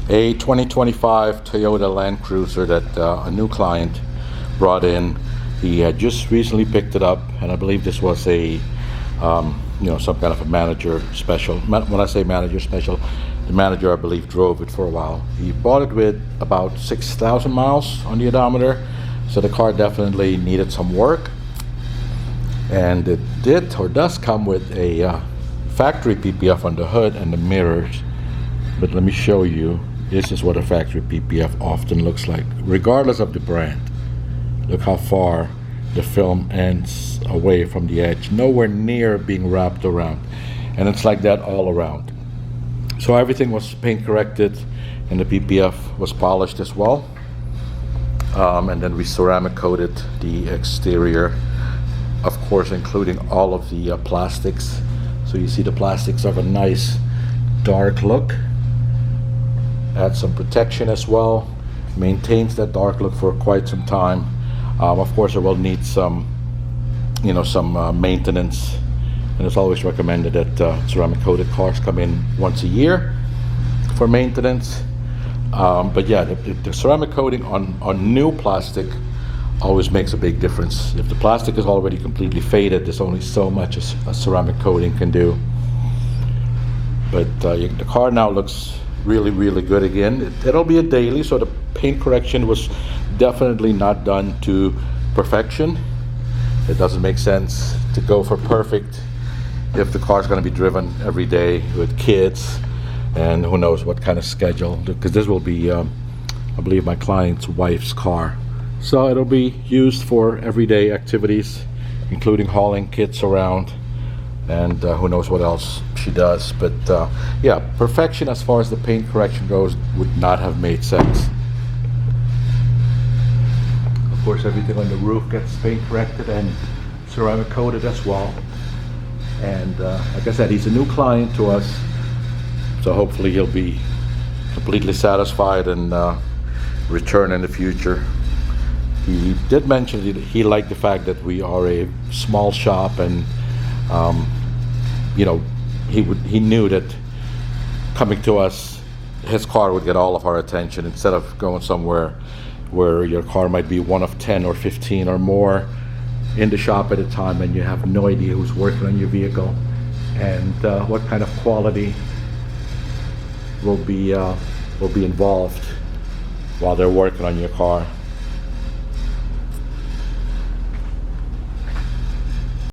a 2025 Toyota Land Cruiser that a new client brought in. He had just recently picked it up, and I believe this was a some kind of a manager special. When I say manager special, the manager, I believe, drove it for a while. He bought it with about 6,000 miles on the odometer, so the car definitely needed some work. And it did or does come with a factory PPF on the hood and the mirrors. But let me show you. This is what a factory PPF often looks like, regardless of the brand. Look how far the film ends away from the edge, nowhere near being wrapped around. And it's like that all around. So everything was paint corrected, and the PPF was polished as well. And then we ceramic coated the exterior, of course, including all of the plastics. So you see the plastics have a nice dark look. Add some protection as well. Maintains that dark look for quite some time. Of course, it will need some maintenance, and it's always recommended that ceramic coated cars come in once a year for maintenance. But yeah, the ceramic coating on new plastic always makes a big difference. If the plastic is already completely faded, there's only so much a ceramic coating can do. But the car now looks really, really good again. It'll be a daily, so the paint correction was definitely not done to perfection. It doesn't make sense to go for perfect if the car's going to be driven every day with kids and who knows what kind of schedule, because this will be I believe my client's wife's car, so it'll be used for everyday activities, including hauling kids around and who knows what else she does. But yeah, perfection as far as the paint correction goes would not have made sense. Of course, everything on the roof gets paint corrected and ceramic coated as well. And like I said, he's a new client to us, so hopefully he'll be completely satisfied and return in the future. He did mention that he liked the fact that we are a small shop, and he knew that coming to us, his car would get all of our attention instead of going somewhere where your car might be one of 10 or 15 or more in the shop at a time, and you have no idea who's working on your vehicle and what kind of quality will be involved while they're working on your car.